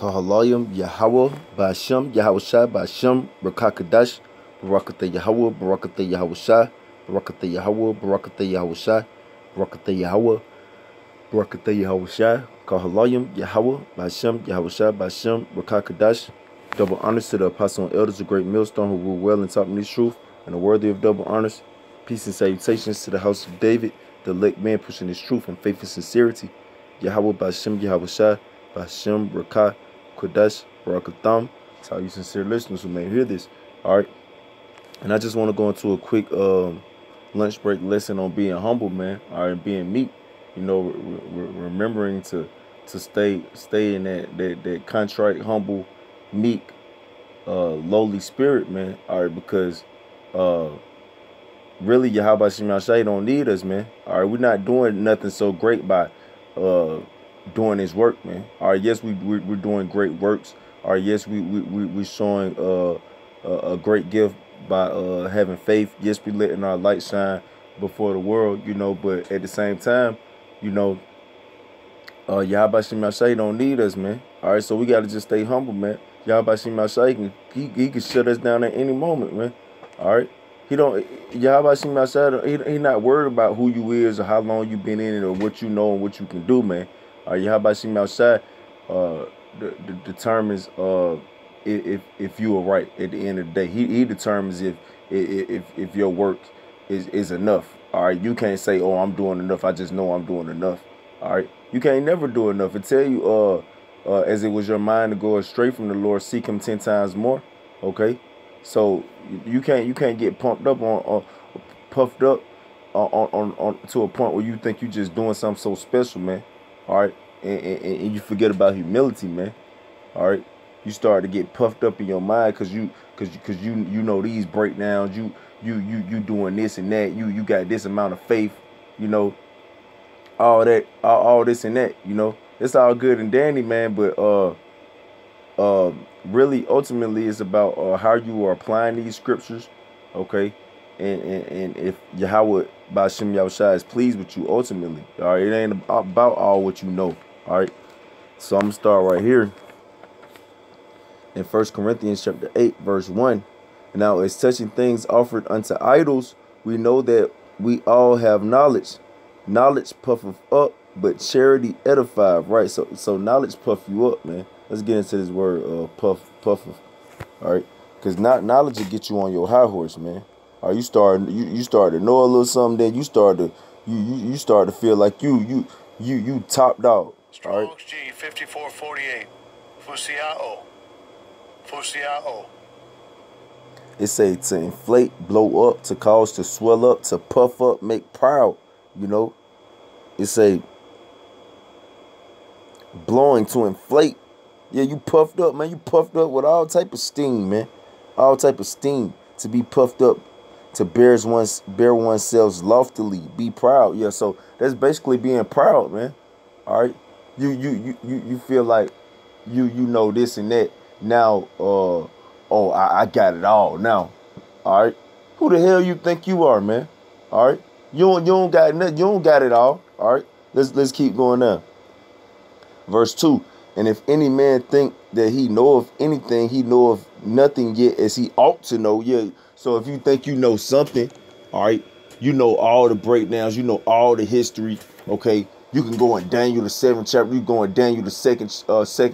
Kahalayim Yahweh Ba'ashem Yahushai Ba'ashem Rakakadash Barakatha Yahweh Barakatha Yahushai Barakatha Yahweh Barakatha Yahushai Barakatha Yahweh Barakatha Yahushai Kahalayim Yahweh Ba'ashem Yahushai Ba'ashem Rakakadash. Double honors to the apostle and elders of Great Millstone who rule well and taught me this truth and are worthy of double honors. Peace and salutations to the house of David, the elect man pushing his truth and faith and sincerity. Yahweh Ba'ashem Yahushai Ba'ashem Rakah Kodash Barakatham. That's how you sincere listeners who may hear this. Alright. And I just want to go into a quick lunch break lesson on being humble, man. Alright, being meek. You know, remembering to stay in that contrite, humble, meek, lowly spirit, man. Alright, because really Yahweh Shemashai don't need us, man. Alright, we're not doing nothing so great by doing his work, man. Alright, yes, we're doing great works. Alright, yes, we're showing a great gift by having faith. Yes, we letting our light shine before the world, you know, but at the same time, you know, Yahweh Shemashai don't need us, man. Alright, so we gotta just stay humble, man. Yahweh Shemashai he can shut us down at any moment, man. Alright. Yahweh Shemashai, he not worried about who you is or how long you been in it or what you know and what you can do, man. Yahweh Shemashai determines if you are right at the end of the day. He determines if your work is enough. Alright, you can't say, oh, I'm doing enough. I just know I'm doing enough. Alright, you can't never do enough. It tell you as it was your mind to go astray from the Lord, seek him 10 times more. Okay, so you can't get pumped up puffed up on to a point where you think you just doing something so special, man. All right, and you forget about humility, man. All right, you start to get puffed up in your mind because you know these breakdowns. You doing this and that. You got this amount of faith. You know, all that, all this and that. You know, it's all good and dandy, man. But really, ultimately, it's about how you are applying these scriptures, okay? And if Yahweh Ba'ashem Yahushai is pleased with you, ultimately, all right? It ain't about all what you know, all right? So I'm going to start right here in 1 Corinthians chapter 8, verse 1. Now, as touching things offered unto idols, we know that we all have knowledge. Knowledge puffeth up, but charity edifieth, right? So knowledge puff you up, man. Let's get into this word, puffeth, all right? Because knowledge will get you on your high horse, man. All right, you start to know a little something, then you start to feel like you top dog. Strong's G 5448. Fusiao. It say to inflate, blow up, to cause to swell up, to puff up, make proud. You know, it say blowing to inflate. Yeah, you puffed up, man. You puffed up with all type of steam, man. All type of steam to be puffed up, to bear oneself loftily, be proud. Yeah, so that's basically being proud, man. All right, you feel like you know this and that. Now, I got it all now. All right, who the hell you think you are, man? All right, you don't got nothing. You don't got it all. All right, let's keep going now. Verse 2. And if any man think that he know of anything, he know of nothing yet as he ought to know. Yeah. So if you think you know something, all right, you know all the breakdowns, you know all the history. Okay, you can go in Daniel the 7th chapter. You go in Daniel the second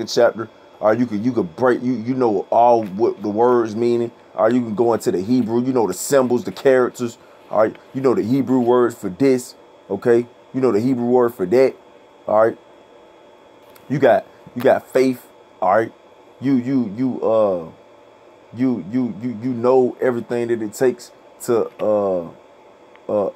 chapter. Or you could break. You know all what the words meaning. Or you can go into the Hebrew. You know the symbols, the characters. All right, you know the Hebrew words for this. Okay, you know the Hebrew word for that. All right, you got faith, all right. You know everything that it takes to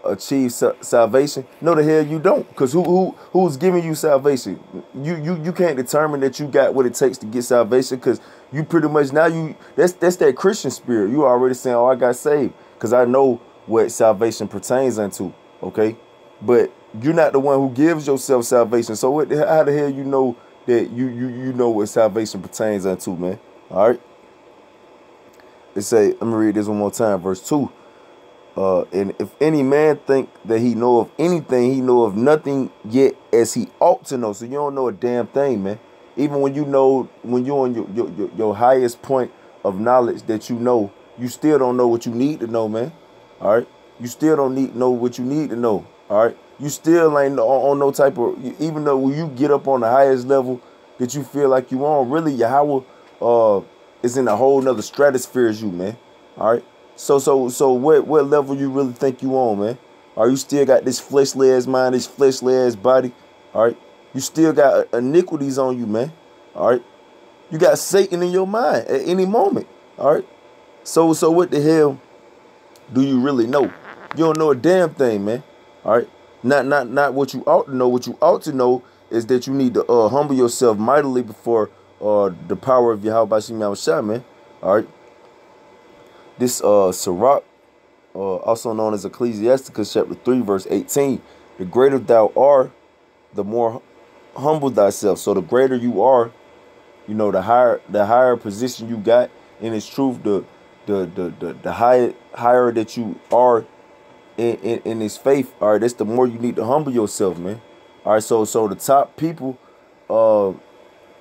achieve salvation. No, the hell you don't, because who's giving you salvation? You can't determine that you got what it takes to get salvation, because you pretty much now that's that Christian spirit. You already saying, oh, I got saved because I know what salvation pertains unto. Okay, but you're not the one who gives yourself salvation. So how the hell you know that you know what salvation pertains unto, man? All right. It say, let me read this one more time, verse 2. And if any man think that he know of anything, he know of nothing yet as he ought to know. So you don't know a damn thing, man. even when when you're on your highest point of knowledge that you still don't know what you need to know, man. All right, you still don't know what you need to know. All right, you still ain't on no type of, even though when you get up on the highest level that you feel like you on, really Yahweh is in a whole nother stratosphere as you, man. All right, so what level you really think you on, man? Are you still got this fleshly ass mind, this fleshly ass body? All right, you still got iniquities on you, man. All right, you got Satan in your mind at any moment. All right, so what the hell do you really know? You don't know a damn thing, man. All right, not what you ought to know. What you ought to know is that you need to humble yourself mightily before the power of Yahweh Bashim Yahushua, man. All right, this Sirach, also known as Ecclesiasticus chapter 3 verse 18, the greater thou art, the more humble thyself. So the greater you are, you know, the higher position you got in its truth, the higher that you are in this faith. All right, that's the more you need to humble yourself, man. All right, so the top people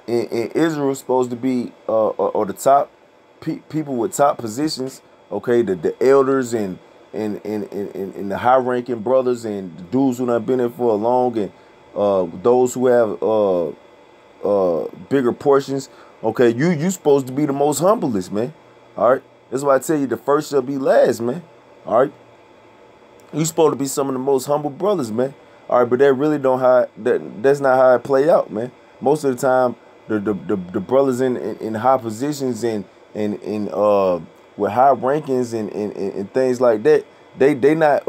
in Israel supposed to be or the top people with top positions. Okay, the elders and the high ranking brothers and the dudes who done been there for a long, and those who have bigger portions. Okay, you supposed to be the most humblest, man. All right, that's why I tell you the first shall be last, man. All right, you supposed to be some of the most humble brothers, man. All right, but that really that's not how it play out, man. Most of the time, the brothers in high positions and with high rankings and things like that, they not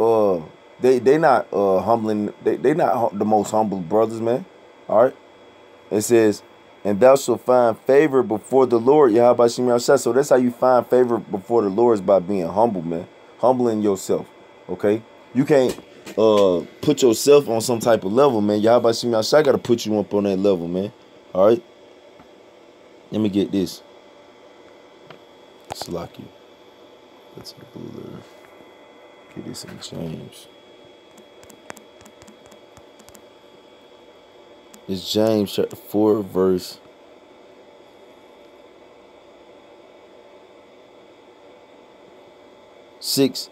humbling. They not the most humble brothers, man. All right, it says, and thou shalt find favor before the Lord, Yahweh Bashim Yahushua. So that's how you find favor before the Lord, is by being humble, man. Humbling yourself. Okay, you can't put yourself on some type of level, man. Yahweh Bashim Yahushua got to put you up on that level, man. All right, let me get this. Salaki. Let's get this in James. It's James chapter 4 verse 6.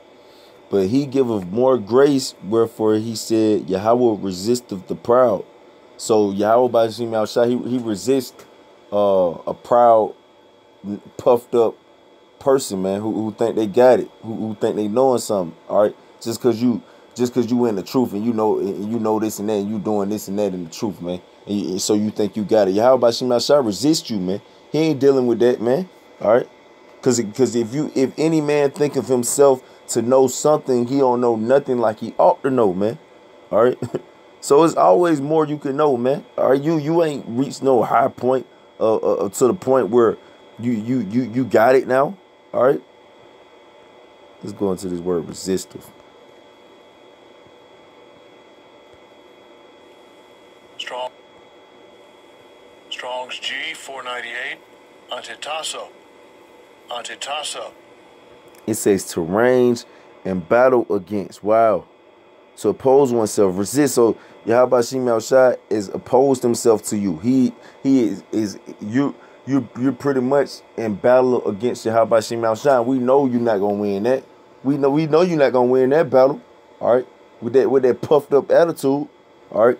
But he giveth more grace, wherefore he said, Yahweh resisteth the proud. So Yahweh Bashim Yahushua, he resists a proud, puffed up person, man, who think they got it, who think they knowing something. All right, just cause you in the truth and you know this and that, and you doing this and that in the truth, man. And so you think you got it. Yahweh Bashim Yahushua resist you, man. He ain't dealing with that, man. All right, cause if any man think of himself to know something, he don't know nothing like he ought to know, man. All right, so it's always more you can know, man. All right, you ain't reached no high point to the point where you got it now. All right, let's go into this word resistive. Strong's G 498. Antitasso. It says to range and battle against. Wow. So oppose oneself, resist. So Yahweh Bashim Yahushua is opposed himself to you. He is you're pretty much in battle against Yahweh Bashim Yahushua. We know you're not gonna win that. We know you're not gonna win that battle. All right, with that puffed up attitude. All right,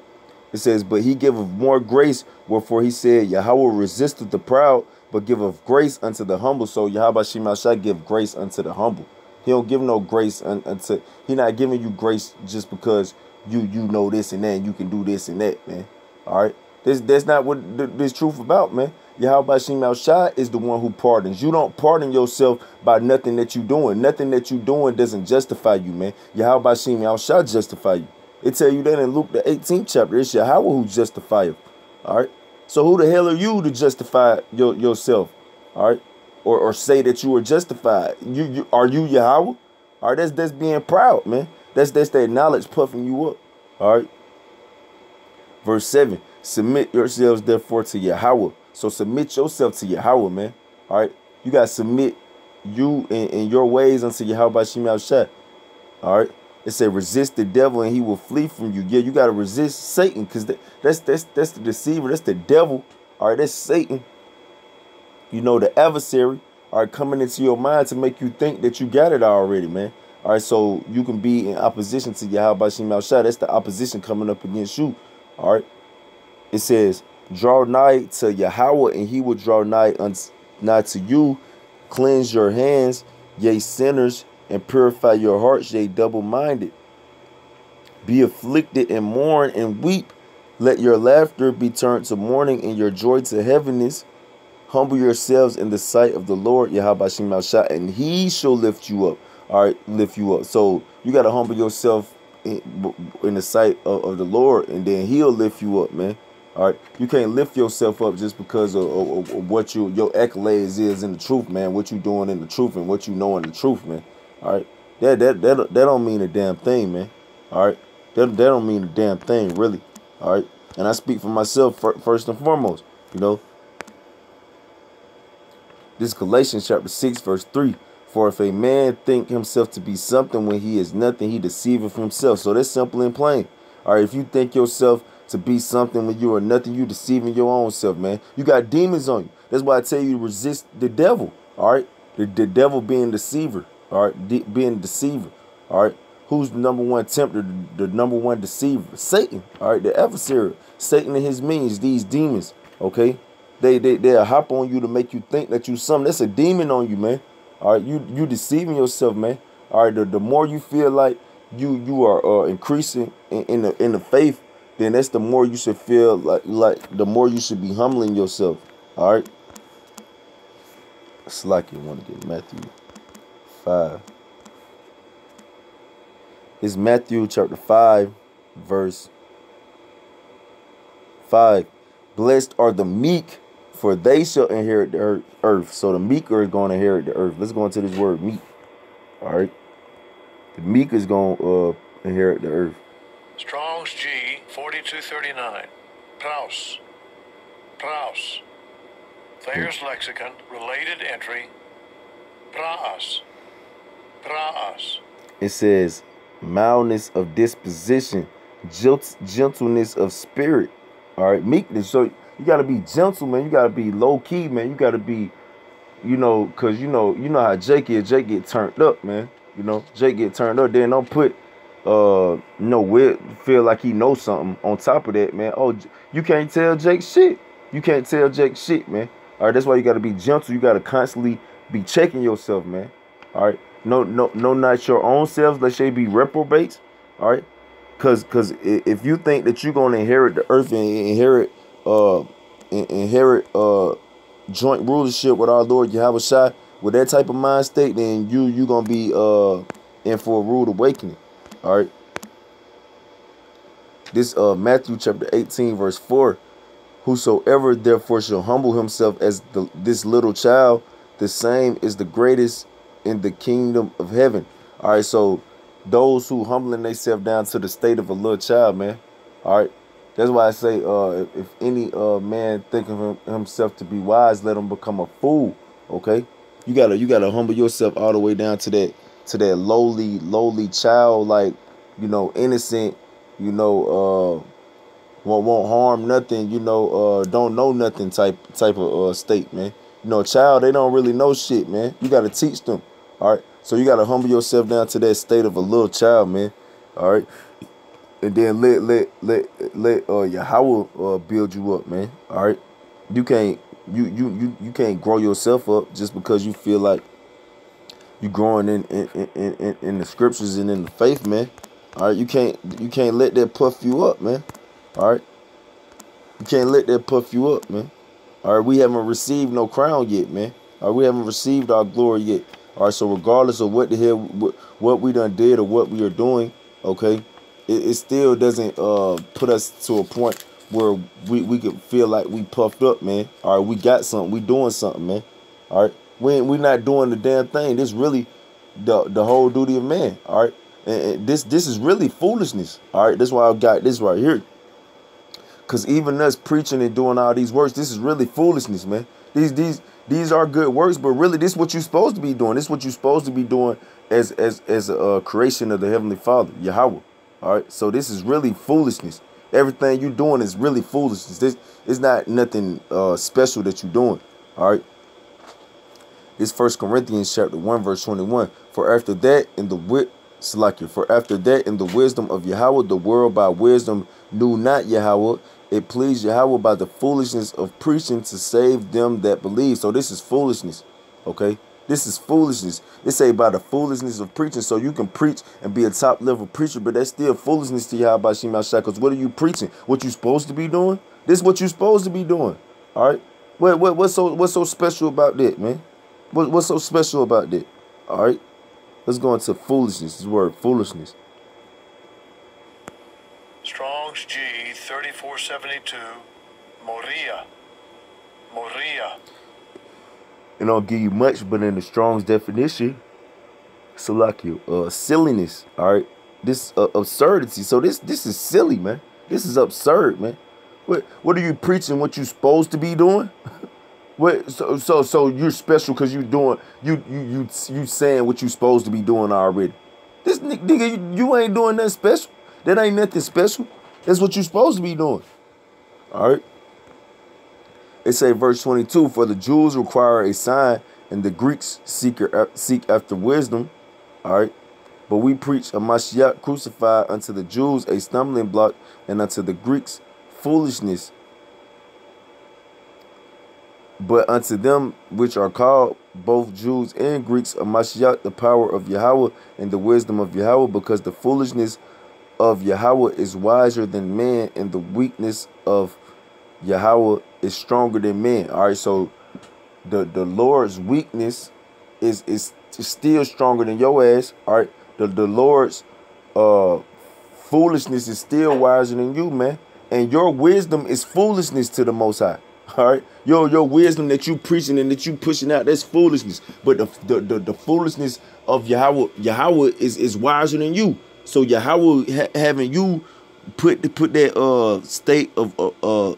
it says, but he giveth more grace, wherefore he said, Yahweh resisteth the proud, but giveth grace unto the humble. So Yahweh Bashim Yahushua give grace unto the humble. He don't give no grace unto. He not giving you grace just because you know this and that, and you can do this and that, man. All right, that's not what this truth about, man. Yahweh Bashim Yahushua is the one who pardons. You don't pardon yourself by nothing that you doing. Nothing that you doing doesn't justify you, man. Yahweh Bashim Yahushua justify you. It tell you that in Luke the 18th chapter. It's Yahweh who justify you. All right. So who the hell are you to justify yourself? All right. Or say that you are justified. Are you Yahweh? All right. That's being proud, man. That's that knowledge puffing you up. All right. Verse 7. Submit yourselves therefore to Yahweh. So submit yourself to Yahweh, man. All right. You got to submit you in your ways unto Yahweh Bashim Yahushua. All right. It said resist the devil and he will flee from you. Yeah, you got to resist Satan, because that's the deceiver. That's the devil. All right, that's Satan. You know, the adversary, all right, coming into your mind to make you think that you got it already, man. All right, so you can be in opposition to Yahweh Shem Shah. That's the opposition coming up against you. All right. It says, draw nigh to Yahweh, and he will draw nigh to you. Cleanse your hands, ye sinners, and purify your hearts, ye double-minded. Be afflicted and mourn and weep. Let your laughter be turned to mourning and your joy to heaviness. Humble yourselves in the sight of the Lord, Yahweh Shem Shah, and he shall lift you up. All right, lift you up. So you got to humble yourself in the sight of the Lord, and then he'll lift you up, man. All right, you can't lift yourself up just because of what your accolades is in the truth, man. What you doing in the truth and what you know in the truth, man. All right, that don't mean a damn thing, man. All right, that don't mean a damn thing, really. All right, and I speak for myself first and foremost. You know, this is Galatians chapter 6, verse 3. For if a man think himself to be something when he is nothing, he deceiveth himself. So that's simple and plain. All right, if you think yourself to be something when you are nothing, you deceiving your own self, man. You got demons on you. That's why I tell you to resist the devil. All right, the devil being deceiver. All right, being deceiver. All right, who's the number one tempter, the number one deceiver? Satan. All right, the adversary. Satan and his minions, these demons. Okay, they'll hop on you to make you think that you something. That's a demon on you, man. All right, you deceiving yourself, man. All right, the more you feel like you are increasing in the faith, then that's the more you should feel like the more you should be humbling yourself. All right. It's like you want to get Matthew 5. It's Matthew chapter 5, verse 5. Blessed are the meek, for they shall inherit the earth. So the meek are going to inherit the earth. Let's go into this word meek. All right. The meek is going to inherit the earth. Strong's G 4239. Praus. Praus. Thayer's Lexicon. Related entry. Praas. Praas. It says mildness of disposition, gentleness of spirit. All right. Meekness. So you got to be gentle, man. You got to be low key, man. You got to be, because you know how Jake is. Jake get turned up, man. You know, Jake get turned up. Then don't put, we'll feel like he knows something on top of that, man. Oh, you can't tell Jake shit. You can't tell Jake shit, man. All right, that's why you got to be gentle. You got to constantly be checking yourself, man. All right, no, not your own selves. Let you be reprobates. All right, cause if you think that you're gonna inherit the earth and inherit joint rulership with our Lord Yahweh Shai with that type of mind state, then you gonna be in for a rude awakening. All right. This Matthew chapter 18 verse 4. Whosoever therefore shall humble himself as this little child, the same is the greatest in the kingdom of heaven. All right, so those who humbling themselves down to the state of a little child, man. All right, that's why I say, if any man think of himself to be wise, let him become a fool. Okay, you gotta humble yourself all the way down to that lowly child, like, innocent, won't harm nothing, don't know nothing type of state, man. Child, they don't really know shit, man. You gotta teach them. All right, so you gotta humble yourself down to that state of a little child, man. All right, and then let Yahweh build you up, man. All right, you can't grow yourself up just because you feel like you growing in the scriptures and in the faith, man. All right, you can't let that puff you up, man. All right, you can't let that puff you up, man. All right, we haven't received no crown yet, man. All right, we haven't received our glory yet. All right, so regardless of what the hell, what we done did or what we are doing, okay, it still doesn't put us to a point where we could feel like we puffed up, man. All right, we got something, we doing something, man. All right, we're not doing the damn thing. This really the whole duty of man. All right, and this is really foolishness. All right, that's why I got this right here. Cause even us preaching and doing all these works, this is really foolishness, man. These are good works, but really this is what you're supposed to be doing. This is what you're supposed to be doing as a creation of the Heavenly Father, Yahweh. All right, so this is really foolishness. Everything you doing is really foolishness. This is not nothing special that you doing. All right. It's 1 Corinthians chapter 1 verse 21. For after that in the wisdom of Yahweh, the world by wisdom knew not Yahweh. It pleased Yahweh by the foolishness of preaching to save them that believe. So this is foolishness. Okay. This is foolishness. It say by the foolishness of preaching. So you can preach and be a top level preacher, but that's still foolishness to Yahweh Shemashah. Because what are you preaching? What you supposed to be doing? This is what you supposed to be doing. All right. What's so special about that, man? What's so special about that? All right. Let's go into foolishness. This word foolishness. Strong's G 3472. Moria. Moria. It don't give you much, but in the Strong's definition, Salakio, silliness. All right, this absurdity. So this is silly, man. This is absurd, man. What are you preaching? What you supposed to be doing? So you're special because you doing you saying what you supposed to be doing already. This nigga, you ain't doing nothing special. That ain't nothing special. That's what you supposed to be doing. All right. It say verse 22, for the Jews require a sign and the Greeks seek after wisdom. All right. But we preach a Mashiach crucified, unto the Jews a stumbling block, and unto the Greeks foolishness. But unto them which are called, both Jews and Greeks, a Mashiach, the power of Yahweh and the wisdom of Yahweh, because the foolishness of Yahweh is wiser than man, and the weakness of Yahweh is stronger than man. All right, so the Lord's weakness is still stronger than your ass. All right, the Lord's foolishness is still wiser than you, man. And your wisdom is foolishness to the Most High. All right, your wisdom that you preaching and that you pushing out, that's foolishness. But the foolishness of Yahweh is wiser than you. So Yahweh having you put that state of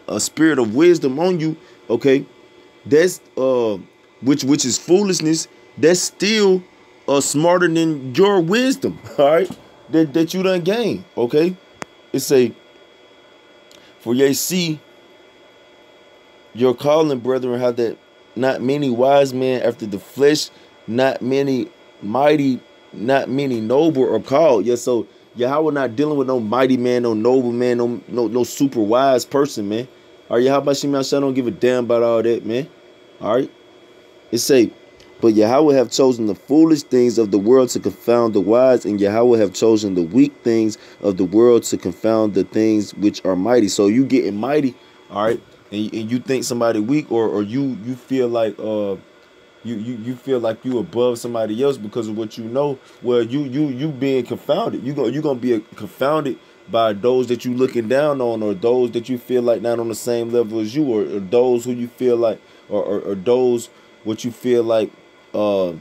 a spirit of wisdom on you, okay, that's which is foolishness. That's still smarter than your wisdom, all right, that you done gained. Okay, it say, for ye see your calling, brethren, how that not many wise men after the flesh, not many mighty, not many noble are called. Yeah, so Yahweh not dealing with no mighty man, no noble man, no super wise person, man. All right, Yahweh Shemashah don't give a damn about all that, man. All right. It say, but Yahweh have chosen the foolish things of the world to confound the wise, and Yahweh have chosen the weak things of the world to confound the things which are mighty. So you getting mighty, all right, and you think somebody weak, or you feel like you feel like you above somebody else because of what you know. Well, you being confounded. You gonna be confounded by those that you looking down on, or those that you feel like not on the same level as you, or those who you feel like, or those what you feel like, who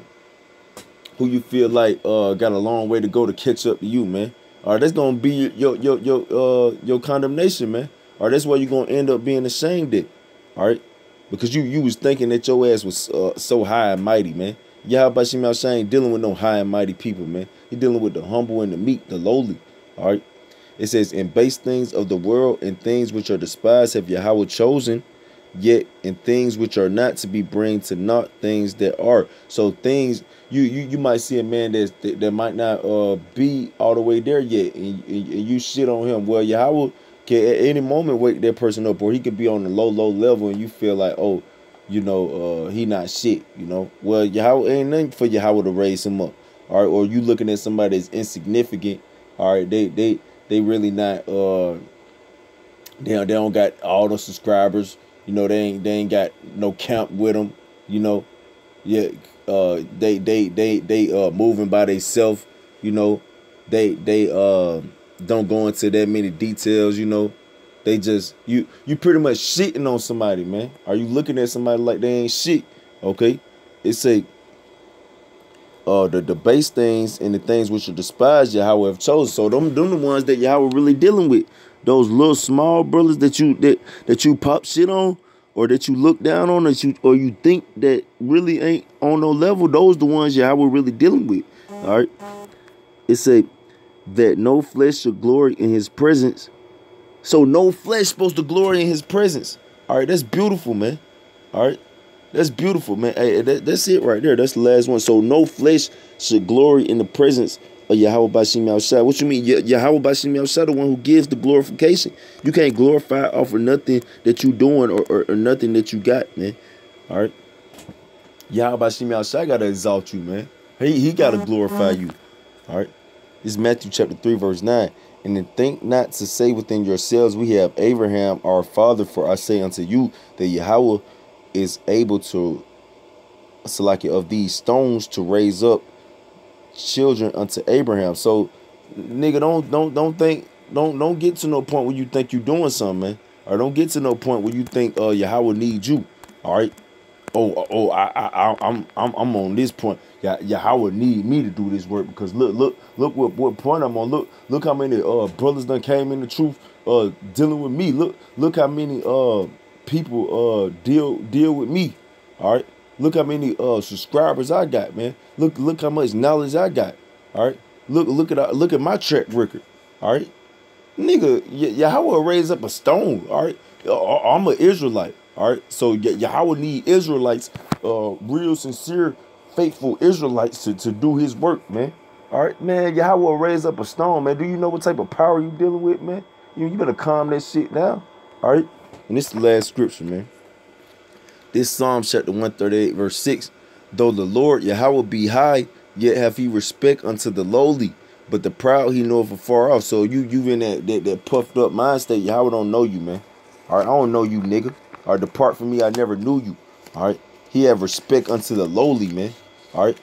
you feel like got a long way to go to catch up to you, man. All right, that's gonna be your condemnation, man. All right, that's why you're gonna end up being ashamed of. All right. Because you was thinking that your ass was so high and mighty, man. Yahweh Shemashah ain't dealing with no high and mighty people, man. He dealing with the humble and the meek, the lowly. All right. It says, in base things of the world and things which are despised have Yahweh chosen, yet in things which are not to be bring to naught things that are. So things you might see a man that might not be all the way there yet, and you shit on him. Well, Yahweh can at any moment wake that person up, or he could be on the low level and you feel like, oh, you know, he not shit, you know. Well, Yahweh ain't nothing for Yahweh to raise him up. All right, or you looking at somebody that's insignificant, all right, they really not they don't got all the subscribers, you know, they ain't got no camp with them, you know. Yeah, they moving by themselves, you know. They don't go into that many details, you know. They just you pretty much shitting on somebody, man. Are you looking at somebody like they ain't shit? Okay, it say the base things and the things which are despised Yahweh have chosen. So them the ones that Yahweh really dealing with. Those little small brothers that you pop shit on, or that you look down on, or you think that really ain't on no level. Those the ones Yahweh really dealing with. All right, it say that no flesh shall glory in his presence, So no flesh supposed to glory in his presence. All right, that's beautiful, man. All right, that's beautiful, man. Hey, that's it right there. That's the last one. So no flesh should glory in the presence of Yahweh Bashim Yahushua. What you mean? Yahweh Bashim Yahushua, the one who gives the glorification. You can't glorify off of nothing that you doing or nothing that you got, man. All right. Yahweh Bashim Yahushua got to exalt you, man. He got to glorify you. All right. This is Matthew chapter 3, verse 9. And then think not to say within yourselves, we have Abraham our father, for I say unto you that Yahweh is able to select of these stones to raise up children unto Abraham. So nigga, don't get to no point where you think you doing something, man. Or don't get to no point where you think Yahweh needs you. All right. I'm on this point. Yahweh need me to do this work because look what point I'm on. Look how many brothers done came in the truth dealing with me. Look how many people deal with me. All right. Look how many subscribers I got, man. Look how much knowledge I got. All right. Look at my track record. All right. Nigga, Yahweh raise up a stone. All right. I'm an Israelite. All right. So Yahweh need Israelites, real sincere, faithful Israelites to do his work, man. All right, man. Yahweh raise up a stone, man. Do you know what type of power you dealing with, man? You better calm that shit down. All right. And this is the last scripture, man. This Psalm chapter 138, verse 6. Though the Lord Yahweh be high, yet have he respect unto the lowly, but the proud he knoweth afar off. So you in that puffed up mind state, Yahweh don't know you, man. All right, I don't know you, nigga. All right, depart from me, I never knew you. All right, he have respect unto the lowly, man. All right,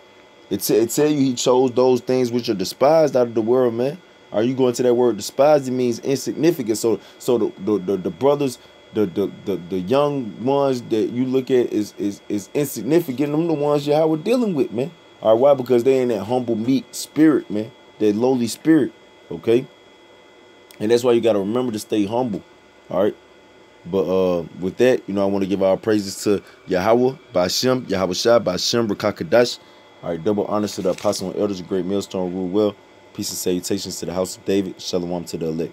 it tell you he chose those things which are despised out of the world, man. Are you going to that word despised? It means insignificant. So the brothers, the young ones that you look at is insignificant. Them the ones Yahweh dealing with, man. All right, why? Because they in that humble, meek spirit, man. That lowly spirit, okay? And that's why you got to remember to stay humble, all right? But with that, I want to give our praises to Yahweh, Bashem, Yahweh Shai, Bashem, Rakakadash. All right, double honors to the apostle and elders, a great millstone rule well. Peace and salutations to the house of David. Shalom to the elect.